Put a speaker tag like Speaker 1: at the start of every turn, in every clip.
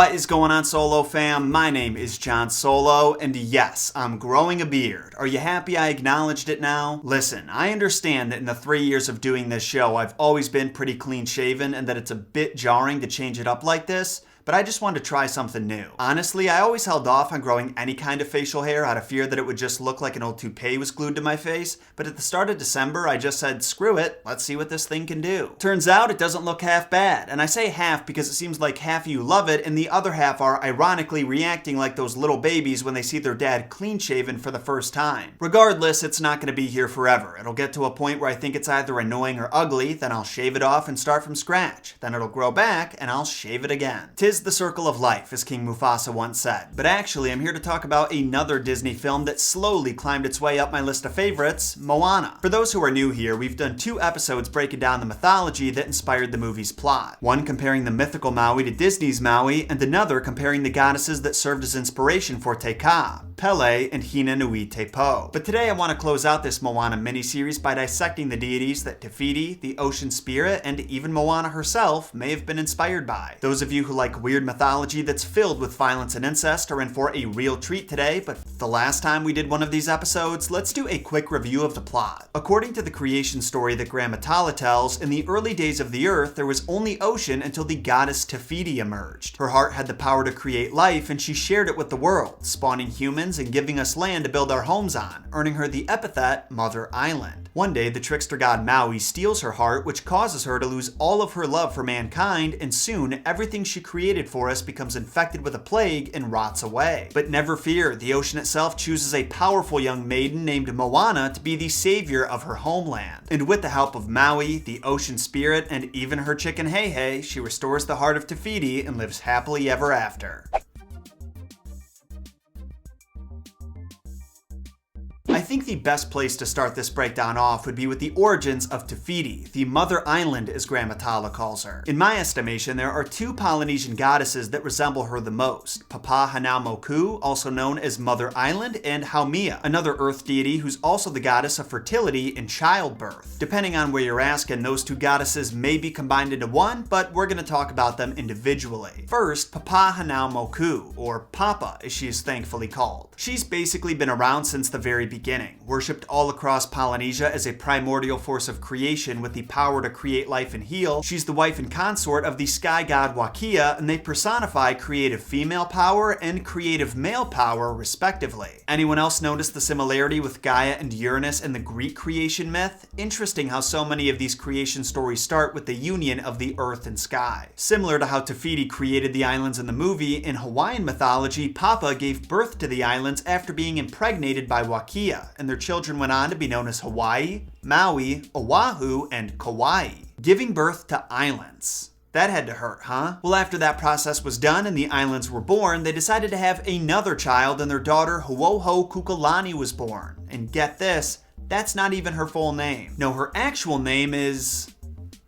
Speaker 1: What is going on, Solo fam? My name is John Solo, and yes, I'm growing a beard. Are you happy I acknowledged it now? Listen, I understand that in the 3 years of doing this show, I've always been pretty clean shaven and that it's a bit jarring to change it up like this, but I just wanted to try something new. Honestly, I always held off on growing any kind of facial hair out of fear that it would just look like an old toupee was glued to my face, but at the start of December, I just said, screw it, let's see what this thing can do. Turns out it doesn't look half bad, and I say half because it seems like half of you love it and the other half are ironically reacting like those little babies when they see their dad clean shaven for the first time. Regardless, it's not going to be here forever. It'll get to a point where I think it's either annoying or ugly, then I'll shave it off and start from scratch. Then it'll grow back and I'll shave it again. 'Tis the circle of life, as King Mufasa once said. But actually, I'm here to talk about another Disney film that slowly climbed its way up my list of favorites, Moana. For those who are new here, we've done 2 episodes breaking down the mythology that inspired the movie's plot. One comparing the mythical Maui to Disney's Maui, and another comparing the goddesses that served as inspiration for Te Ka, Pele, and Hina Nui Te Po. But today I want to close out this Moana miniseries by dissecting the deities that Te Fiti, the ocean spirit, and even Moana herself may have been inspired by. Those of you who like weird mythology that's filled with violence and incest are in for a real treat today, but the last time we did one of these episodes, let's do a quick review of the plot. According to the creation story that Grandma Tala tells, in the early days of the earth, there was only ocean until the goddess Te Fiti emerged. Her heart had the power to create life, and she shared it with the world, spawning humans and giving us land to build our homes on, earning her the epithet Mother Island. One day, the trickster god Maui steals her heart, which causes her to lose all of her love for mankind, and soon, everything she created for us becomes infected with a plague and rots away. But never fear, the ocean itself chooses a powerful young maiden named Moana to be the savior of her homeland. And with the help of Maui, the ocean spirit, and even her chicken Hei, she restores the heart of Te Fiti and lives happily ever after. I think the best place to start this breakdown off would be with the origins of Te Fiti, the Mother Island as Grandma Tala calls her. In my estimation, there are 2 Polynesian goddesses that resemble her the most, Papahanaumoku, also known as Mother Island, and Haumea, another earth deity who's also the goddess of fertility and childbirth. Depending on where you're asking, those 2 goddesses may be combined into one, but we're going to talk about them individually. First, Papahanaumoku, or Papa as she is thankfully called. She's basically been around since the very beginning, worshipped all across Polynesia as a primordial force of creation with the power to create life and heal. She's the wife and consort of the sky god Wakia, and they personify creative female power and creative male power, respectively. Anyone else notice the similarity with Gaia and Uranus in the Greek creation myth? Interesting how so many of these creation stories start with the union of the earth and sky. Similar to how Te Fiti created the islands in the movie, in Hawaiian mythology, Papa gave birth to the islands after being impregnated by Wakia, and their children went on to be known as Hawaii, Maui, Oahu, and Kauai, giving birth to islands. That had to hurt, huh? Well, after that process was done and the islands were born, they decided to have another child, and their daughter Ho'oho Kukulani was born. And get this, that's not even her full name. No, her actual name is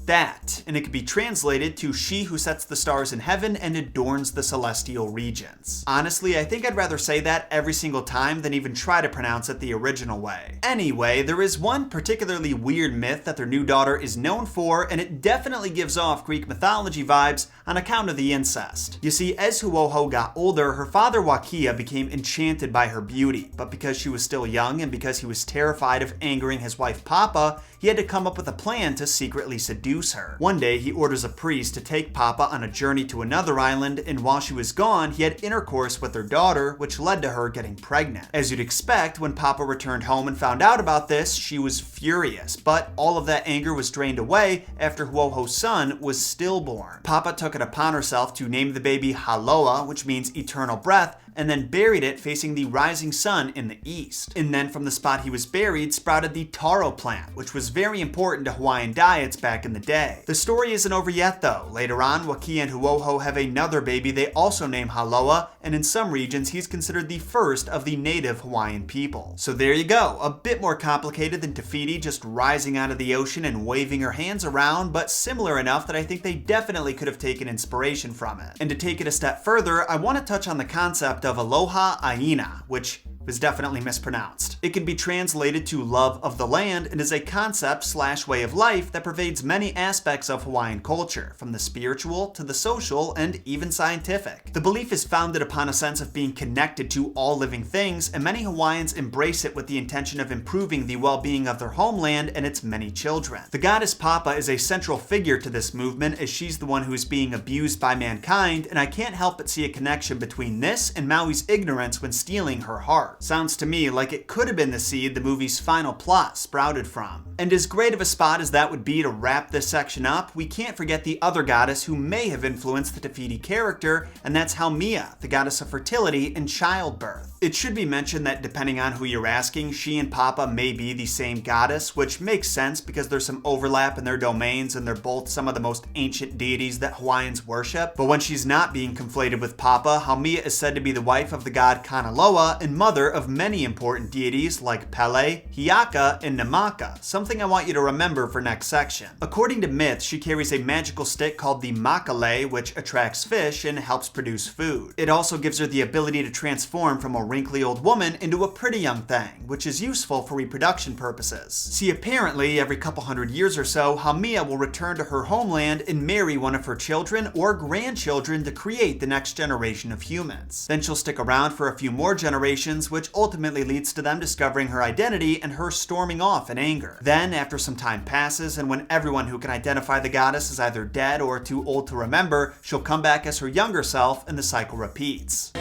Speaker 1: that, and it could be translated to she who sets the stars in heaven and adorns the celestial regions. Honestly, I think I'd rather say that every single time than even try to pronounce it the original way. Anyway, there is one particularly weird myth that their new daughter is known for, and it definitely gives off Greek mythology vibes on account of the incest. You see, as Huoho got older, her father Wakia became enchanted by her beauty, but because she was still young and because he was terrified of angering his wife Papa, he had to come up with a plan to secretly seduce her. One day, he orders a priest to take Papa on a journey to another island, and while she was gone, he had intercourse with her daughter, which led to her getting pregnant. As you'd expect, when Papa returned home and found out about this, she was furious, but all of that anger was drained away after Huoho's son was stillborn. Papa took it upon herself to name the baby Haloa, which means eternal breath, and then buried it facing the rising sun in the east. And then from the spot he was buried sprouted the taro plant, which was very important to Hawaiian diets back in the day. The story isn't over yet though. Later on, Wakia and Huoho have another baby they also name Haloa, and in some regions he's considered the first of the native Hawaiian people. So there you go, a bit more complicated than Te Fiti just rising out of the ocean and waving her hands around, but similar enough that I think they definitely could have taken inspiration from it. And to take it a step further, I want to touch on the concept of Aloha Aina, which was definitely mispronounced. It can be translated to love of the land and is a concept/way of life that pervades many aspects of Hawaiian culture, from the spiritual to the social and even scientific. The belief is founded upon a sense of being connected to all living things, and many Hawaiians embrace it with the intention of improving the well-being of their homeland and its many children. The goddess Papa is a central figure to this movement, as she's the one who is being abused by mankind, and I can't help but see a connection between this and Maui's ignorance when stealing her heart. Sounds to me like it could have been the seed the movie's final plot sprouted from. And as great of a spot as that would be to wrap this section up, we can't forget the other goddess who may have influenced the Te Fiti character, and that's Haumea, the goddess of fertility and childbirth. It should be mentioned that depending on who you're asking, she and Papa may be the same goddess, which makes sense because there's some overlap in their domains and they're both some of the most ancient deities that Hawaiians worship. But when she's not being conflated with Papa, Haumea is said to be the wife of the god Kanaloa and mother of many important deities like Pele, Hiaka, and Namaka, something I want you to remember for next section. According to myth, she carries a magical stick called the Makale, which attracts fish and helps produce food. It also gives her the ability to transform from a wrinkly old woman into a pretty young thing, which is useful for reproduction purposes. See, apparently, every couple hundred years or so, Haumea will return to her homeland and marry one of her children or grandchildren to create the next generation of humans. Then she'll stick around for a few more generations, which ultimately leads to them discovering her identity and her storming off in anger. Then, after some time passes, and when everyone who can identify the goddess is either dead or too old to remember, she'll come back as her younger self, and the cycle repeats.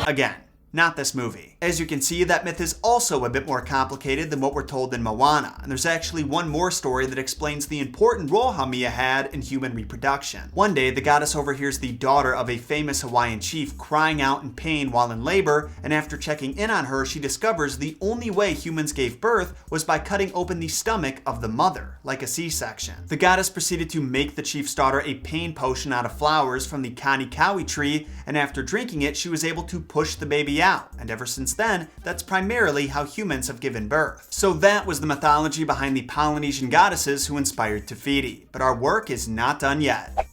Speaker 1: Again, not this movie. As you can see, that myth is also a bit more complicated than what we're told in Moana, and there's actually one more story that explains the important role Haumea had in human reproduction. One day, the goddess overhears the daughter of a famous Hawaiian chief crying out in pain while in labor, and after checking in on her, she discovers the only way humans gave birth was by cutting open the stomach of the mother, like a C-section. The goddess proceeded to make the chief's daughter a pain potion out of flowers from the kanikawi tree, and after drinking it, she was able to push the baby out, and ever since then, that's primarily how humans have given birth. So that was the mythology behind the Polynesian goddesses who inspired Te Fiti. But our work is not done yet.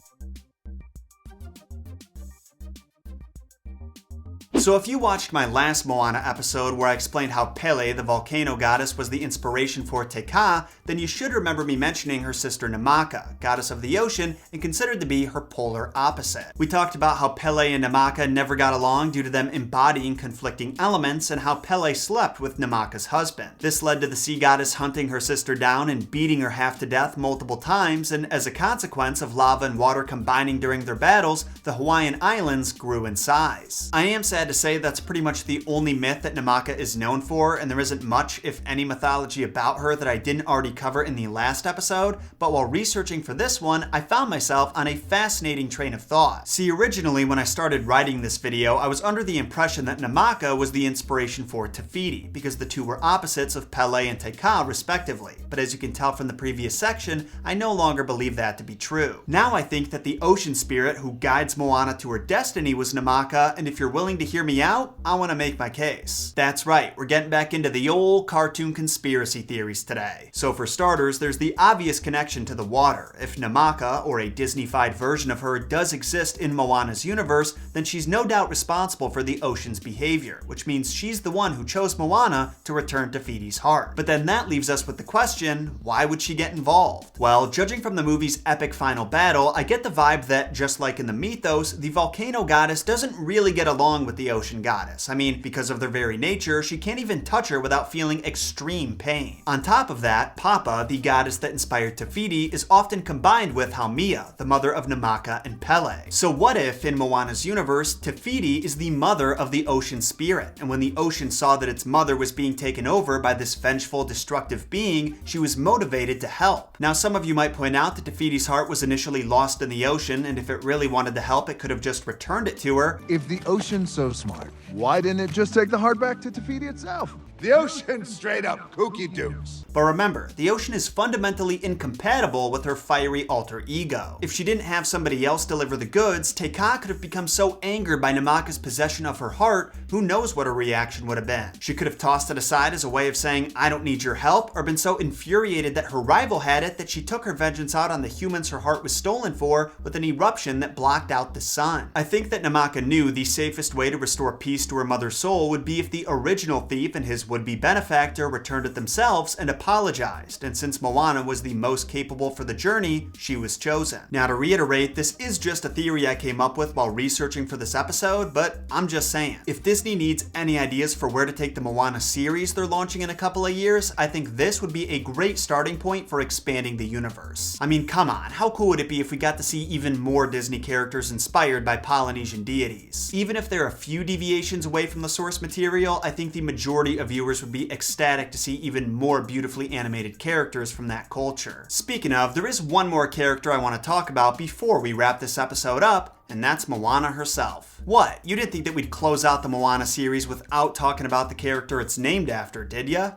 Speaker 1: So if you watched my last Moana episode where I explained how Pele, the volcano goddess, was the inspiration for Te Kā, then you should remember me mentioning her sister Namaka, goddess of the ocean, and considered to be her polar opposite. We talked about how Pele and Namaka never got along due to them embodying conflicting elements, and how Pele slept with Namaka's husband. This led to the sea goddess hunting her sister down and beating her half to death multiple times, and as a consequence of lava and water combining during their battles, the Hawaiian islands grew in size. I am sad to say that's pretty much the only myth that Namaka is known for, and there isn't much, if any, mythology about her that I didn't already cover in the last episode, but while researching for this one, I found myself on a fascinating train of thought. See, originally when I started writing this video, I was under the impression that Namaka was the inspiration for Te Fiti, because the two were opposites of Pele and Te Kā respectively, but as you can tell from the previous section, I no longer believe that to be true. Now I think that the ocean spirit who guides Moana to her destiny was Namaka, and if you're willing to hear me out, I want to make my case. That's right, we're getting back into the old cartoon conspiracy theories today. So for starters, there's the obvious connection to the water. If Namaka, or a Disney-fied version of her, does exist in Moana's universe, then she's no doubt responsible for the ocean's behavior, which means she's the one who chose Moana to return Te Fiti's heart. But then that leaves us with the question, why would she get involved? Well, judging from the movie's epic final battle, I get the vibe that, just like in the mythos, the volcano goddess doesn't really get along with the ocean goddess. I mean, because of their very nature, she can't even touch her without feeling extreme pain. On top of that, Papa, the goddess that inspired Te Fiti, is often combined with Haumea, the mother of Namaka and Pele. So what if, in Moana's universe, Te Fiti is the mother of the ocean spirit, and when the ocean saw that its mother was being taken over by this vengeful, destructive being, she was motivated to help. Now, some of you might point out that Te Fiti's heart was initially lost in the ocean, and if it really wanted to help, it could have just returned it to her.
Speaker 2: If the ocean's so smart, why didn't it just take the heart back to Te Fiti itself? The ocean's straight up kooky dukes.
Speaker 1: But remember, the ocean is fundamentally incompatible with her fiery alter ego. If she didn't have somebody else deliver the goods, Teika could have become so angered by Namaka's possession of her heart, who knows what her reaction would have been. She could have tossed it aside as a way of saying, I don't need your help, or been so infuriated that her rival had it that she took her vengeance out on the humans her heart was stolen for with an eruption that blocked out the sun. I think that Namaka knew the safest way to restore peace to her mother's soul would be if the original thief and his would-be benefactor returned it themselves and apologized, and since Moana was the most capable for the journey, she was chosen. Now to reiterate, this is just a theory I came up with while researching for this episode, but I'm just saying, if Disney needs any ideas for where to take the Moana series they're launching in a couple of years, I think this would be a great starting point for expanding the universe. I mean, come on, how cool would it be if we got to see even more Disney characters inspired by Polynesian deities? Even if they're a few deviations away from the source material, I think the majority of viewers would be ecstatic to see even more beautifully animated characters from that culture. Speaking of, there is one more character I want to talk about before we wrap this episode up, and that's Moana herself. What? You didn't think that we'd close out the Moana series without talking about the character it's named after, did ya?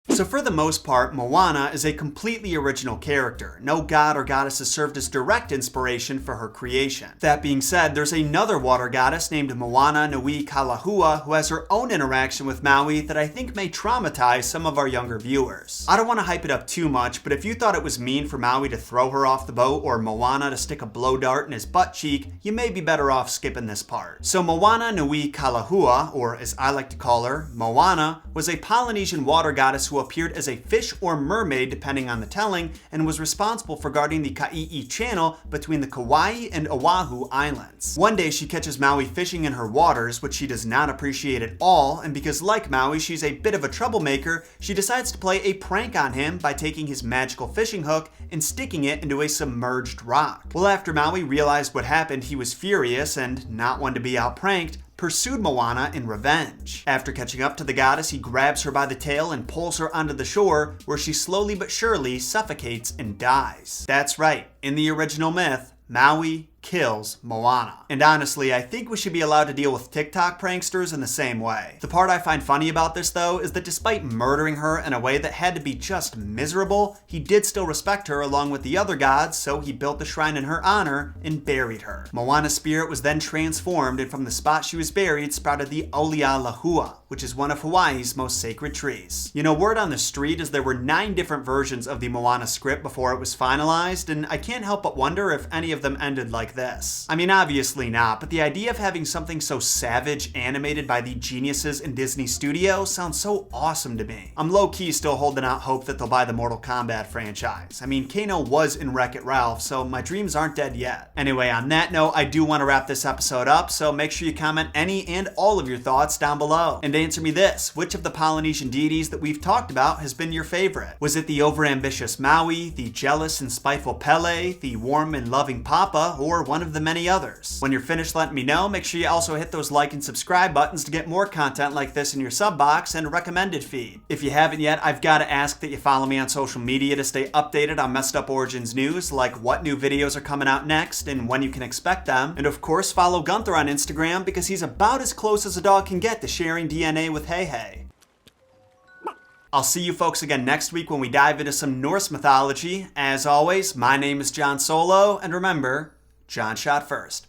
Speaker 1: So for the most part, Moana is a completely original character. No god or goddess has served as direct inspiration for her creation. That being said, there's another water goddess named Moana Nui Kalahua who has her own interaction with Maui that I think may traumatize some of our younger viewers. I don't want to hype it up too much, but if you thought it was mean for Maui to throw her off the boat or Moana to stick a blow dart in his butt cheek, you may be better off skipping this part. So Moana Nui Kalahua, or as I like to call her, Moana, was a Polynesian water goddess who appeared as a fish or mermaid depending on the telling, and was responsible for guarding the Kai'i Channel between the Kauai and Oahu Islands. One day she catches Maui fishing in her waters, which she does not appreciate at all, and because like Maui she's a bit of a troublemaker, she decides to play a prank on him by taking his magical fishing hook and sticking it into a submerged rock. Well, after Maui realized what happened, he was furious and, not one to be outpranked, pursued Moana in revenge. After catching up to the goddess, he grabs her by the tail and pulls her onto the shore, where she slowly but surely suffocates and dies. That's right, in the original myth, Maui kills Moana. And honestly, I think we should be allowed to deal with TikTok pranksters in the same way. The part I find funny about this though is that despite murdering her in a way that had to be just miserable, he did still respect her along with the other gods, so he built the shrine in her honor and buried her. Moana's spirit was then transformed, and from the spot she was buried sprouted the Aulialahua, which is one of Hawaii's most sacred trees. You know, word on the street is there were 9 different versions of the Moana script before it was finalized, and I can't help but wonder if any of them ended like this. I mean, obviously not, but the idea of having something so savage animated by the geniuses in Disney Studios sounds so awesome to me. I'm low-key still holding out hope that they'll buy the Mortal Kombat franchise. I mean, Kano was in Wreck-It Ralph, so my dreams aren't dead yet. Anyway, on that note, I do want to wrap this episode up, so make sure you comment any and all of your thoughts down below. And answer me this, which of the Polynesian deities that we've talked about has been your favorite? Was it the overambitious Maui, the jealous and spiteful Pele, the warm and loving Papa, or one of the many others? When you're finished letting me know, make sure you also hit those like and subscribe buttons to get more content like this in your sub box and recommended feed. If you haven't yet, I've got to ask that you follow me on social media to stay updated on Messed Up Origins news, like what new videos are coming out next and when you can expect them. And of course, follow Gunther on Instagram because he's about as close as a dog can get to sharing DNA with Hey Hey. I'll see you folks again next week when we dive into some Norse mythology. As always, my name is John Solo, and remember, John shot first.